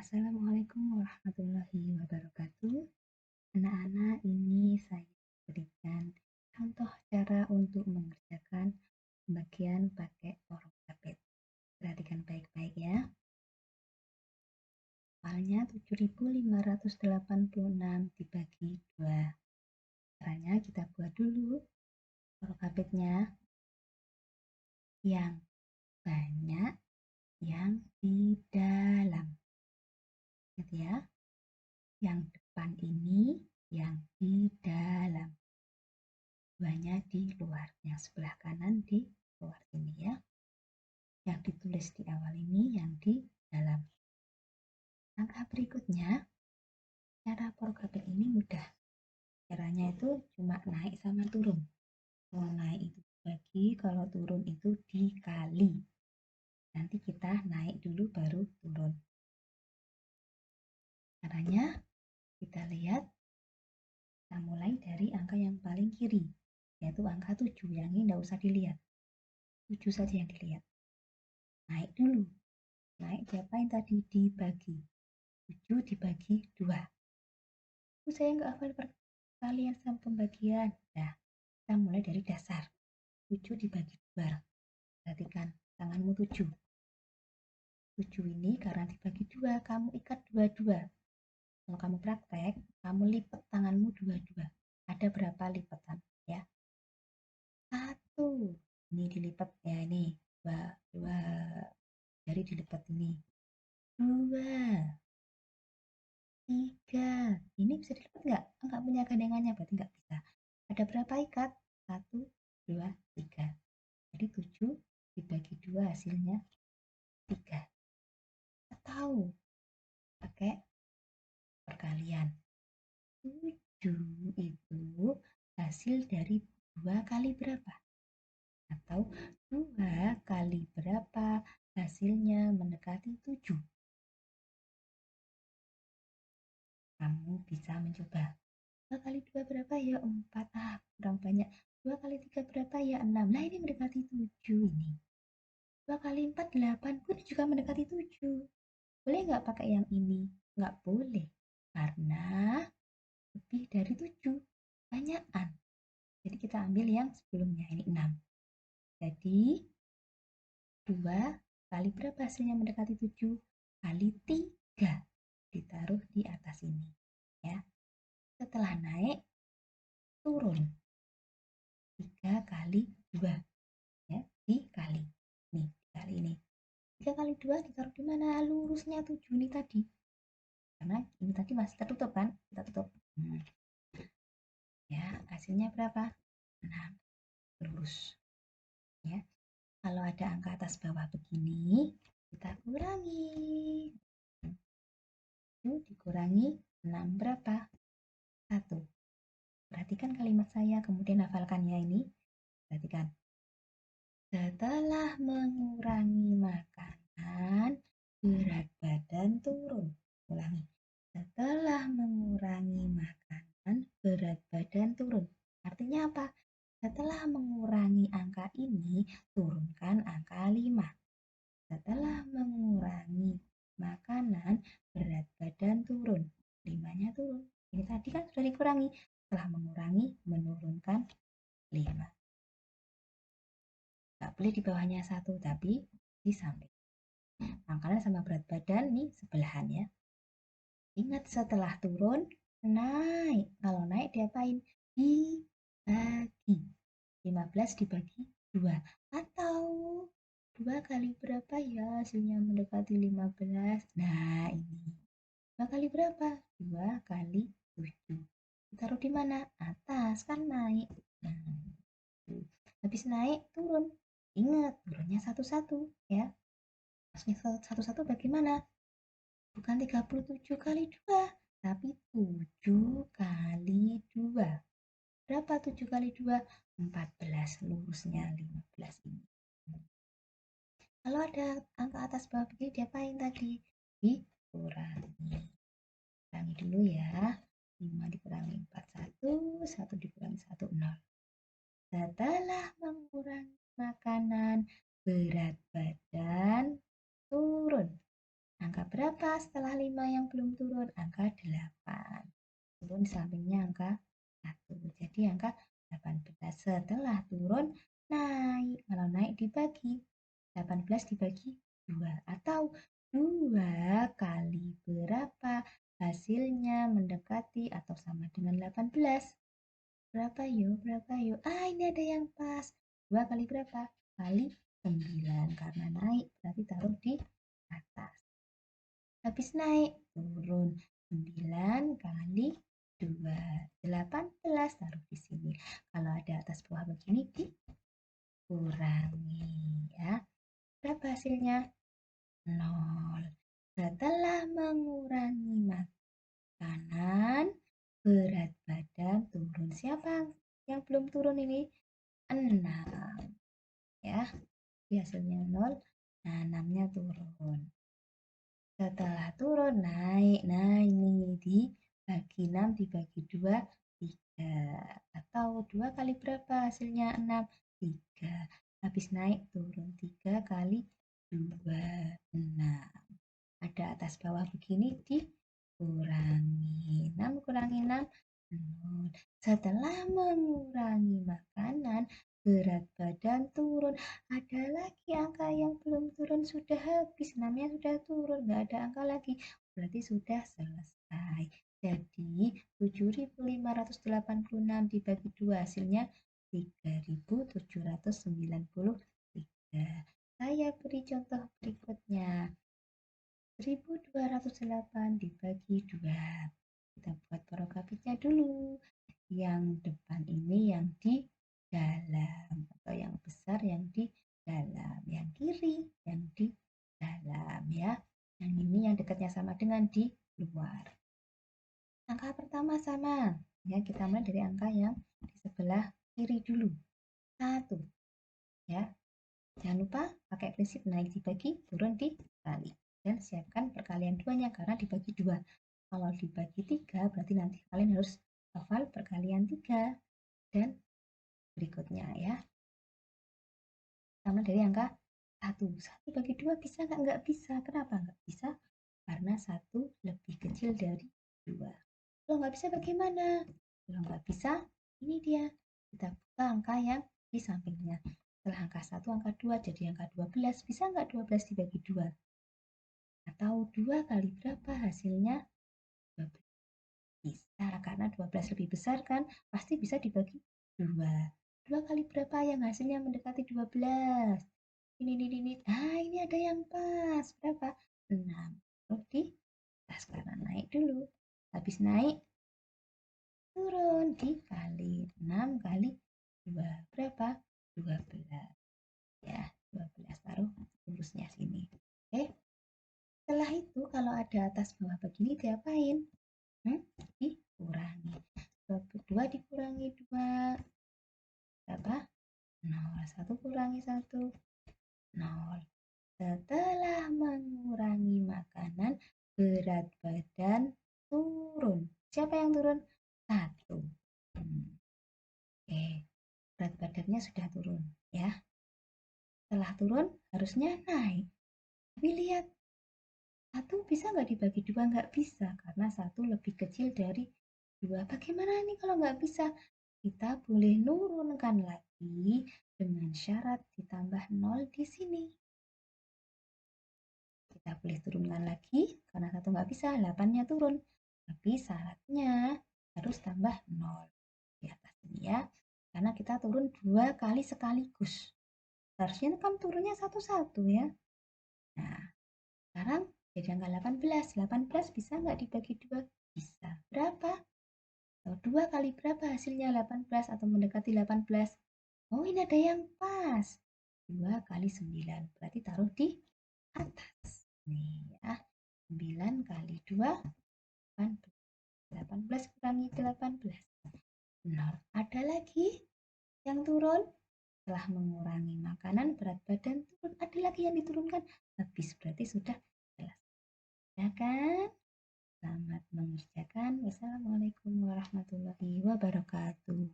Assalamualaikum warahmatullahi wabarakatuh. Anak-anak, ini saya berikan contoh cara untuk mengerjakan pembagian pakai orokapet. Perhatikan baik-baik ya. Soalnya 7.586 dibagi 2. Caranya kita buat dulu orokapetnya yang banyak yang di dalam. Ingat ya, yang depan ini yang di dalam. Duanya di luar, yang sebelah kanan di luar ini ya. Yang ditulis di awal ini yang di dalam. Langkah berikutnya, cara orokapet ini mudah. Caranya itu cuma naik sama turun. Kalau naik itu dibagi, kalau turun itu dikali. Nanti kita naik dulu baru turun. Caranya kita lihat, kita mulai dari angka yang paling kiri, yaitu angka 7. Yang ini tidak usah dilihat, 7 saja yang dilihat. Naik dulu. Naik diapain tadi? Dibagi. 7 dibagi 2. Saya nggak hafal perkalian sama pembagian. Nah, kita mulai dari dasar. 7 dibagi 2. Perhatikan, tanganmu 7. 7 ini karena dibagi 2, kamu ikat 2-2. Kalau kamu praktek, kamu lipat tanganmu 2-2. Ada berapa lipatan? Ya, 1. Ini dilipat ya, ini 2 jari dilipat ini. 2. 3. Ini bisa dilipat nggak? Enggak punya gandengannya, berarti nggak bisa. Ada berapa ikat? 1, 2, 3. Jadi 7 dibagi 2 hasilnya 3. Atau pakai perkalian. 7 itu hasil dari 2 kali berapa? Atau 2 kali berapa hasilnya mendekati 7? Kamu bisa mencoba. 2 kali 2 berapa ya? 4. Kurang banyak. 2 kali 3 berapa ya? 6. Nah, ini mendekati 7 ini. 2 kali 4, 8 pun juga mendekati 7. Boleh nggak pakai yang ini? Nggak boleh. Karena lebih dari 7. Banyakan. Jadi kita ambil yang sebelumnya. Ini 6. Jadi 2 kali berapa hasilnya mendekati 7? Kali 3. Ditaruh di atas ini. Ya. Setelah naik, turun. 3 kali 2. Ya, dikali. Nih, dikali ini. 3 kali 2 ditaruh di mana? Lurusnya 7 ini tadi. Karena ini tadi masih tertutup kan? Kita tutup. Ya, hasilnya berapa? 6. Lurus. Ya. Kalau ada angka atas bawah begini, kita kurangi. 7 dikurangi 6 berapa? 1. Perhatikan kalimat saya, kemudian hafalkan ya ini. Perhatikan. Setelah mengurangi makanan, berat badan turun. Ulangi. Setelah mengurangi makanan, berat badan turun. Artinya apa? Setelah mengurangi angka ini, turunkan angka 5. Setelah mengurangi makanan, berat badan turun. 5-nya turun. Ini tadi kan sudah dikurangi. Setelah mengurangi, menurunkan 5. Nggak boleh di bawahnya 1, tapi di samping. Makanan sama berat badan nih sebelahan ya. Ingat, setelah turun, naik. Kalau naik diapain? Dibagi. 15 dibagi 2. Atau 2 kali berapa ya hasilnya mendekati 15? Nah, ini. 2 kali berapa? 2 kali 7. Ditaruh di mana? Atas, kan naik. Nah, habis naik, turun. Ingat, turunnya satu-satu ya. Maksudnya satu-satu bagaimana? Bukan 37 kali 2, tapi 7 kali 2. Berapa 7 kali 2? 14. Lurusnya 15 ini. Kalau ada angka atas bawah begini, diapain tadi? Dikurangi. Kurangi dulu ya. 5 dikurangi 4, 1. 1 dikurangi 1, 0. Setelah mengurangi makanan, berat badan turun. Angka berapa setelah 5 yang belum turun? Angka 8. Turun di sampingnya angka 1. Jadi angka 18. Setelah turun, naik. Kalau naik dibagi. 18 dibagi 2. Atau 2 kali berapa? Hasilnya mendekati atau sama dengan 18. Berapa yuk? Berapa yuk? Ini ada yang pas. 2 kali berapa? Kali 9. Karena naik, berarti taruh di atas. Habis naik, turun. 9 kali 2. 18 taruh di sini. Kalau ada atas bawah begini, dikurangi ya. Berapa hasilnya? 0. Setelah mengurangi makanan, berat badan turun. Siapa yang belum turun ini? 6 ya. Jadi hasilnya 0. Nah, 6-nya turun. Setelah turun naik. Nah, ini dibagi 6 dibagi 2 3. Atau 2 kali berapa hasilnya? 6 3. Habis naik turun 3 kali 2 6. Ada atas bawah begini dikurangi. 6 kurangi 6 0. Setelah mengurangi makanan, berat badan turun. Ada lagi angka yang belum turun, sudah habis. 6-nya sudah turun, nggak ada angka lagi. Berarti sudah selesai. Jadi 7.586 dibagi 2 hasilnya 3.793. Saya beri contoh berikutnya. 1208 dibagi 2. Kita buat porokapitnya dulu. Yang depan ini yang di dalam, atau yang besar yang di dalam, yang kiri yang di dalam ya. Yang ini yang dekatnya sama dengan di luar. Angka pertama sama ya, kita mulai dari angka yang di sebelah kiri dulu. 1 ya. Jangan lupa pakai prinsip naik dibagi, turun dikali. Dan siapkan perkalian 2-nya karena dibagi 2. Kalau dibagi 3 berarti nanti kalian harus hafal perkalian 3 dan berikutnya ya. Sama dari angka 1. 1 bagi 2 bisa nggak? Nggak bisa. Kenapa nggak bisa? Karena 1 lebih kecil dari 2. Kalau nggak bisa bagaimana? Kalau nggak bisa, ini dia. Kita buka angka yang di sampingnya. Setelah angka 1, angka 2 jadi angka 12. Bisa nggak 12 dibagi 2? Atau 2 kali berapa hasilnya? 12. Bisa, karena 12 lebih besar kan? Pasti bisa dibagi 2. 2 kali berapa yang hasilnya mendekati 12? Ini. Ini ada yang pas. Berapa? 6. Terus di atas karena naik dulu. Habis naik, turun dikali 6 kali 2. Berapa? 12. Ya, 12 taruh lurusnya sini. Oke. Setelah itu kalau ada atas bawah begini diapain? Dikurangi. 2 dikurangi 2 berapa? 0. 1 kurangi 1 0. Setelah mengurangi makanan, berat badan turun. Siapa yang turun? 1. Oke, berat badannya sudah turun ya. Setelah turun harusnya naik. Tapi lihat, 1 bisa nggak dibagi 2? Nggak bisa, karena 1 lebih kecil dari 2. Bagaimana nih kalau nggak bisa? Kita boleh nurunkan lagi dengan syarat ditambah 0 di sini. Kita boleh turunkan lagi, karena 1 nggak bisa, 8-nya turun. Tapi syaratnya harus tambah 0 di atas ini ya. Karena kita turun 2 kali sekaligus. Harusnya kan turunnya satu-satu ya. Nah, sekarang jadi angka 18. 18 bisa nggak dibagi 2? Bisa. Berapa? 2 kali berapa hasilnya 18 atau mendekati 18? Oh, ini ada yang pas. 2 kali 9. Berarti taruh di atas. Nih ya. 9 kali 2, 18. 18 kurangi 18. 0. Ada lagi yang turun? Setelah mengurangi makanan, berat badan turun. Ada lagi yang diturunkan? Habis. Berarti sudah selesai. Ya kan? Selamat mengerjakan. Wassalamualaikum warahmatullahi wabarakatuh.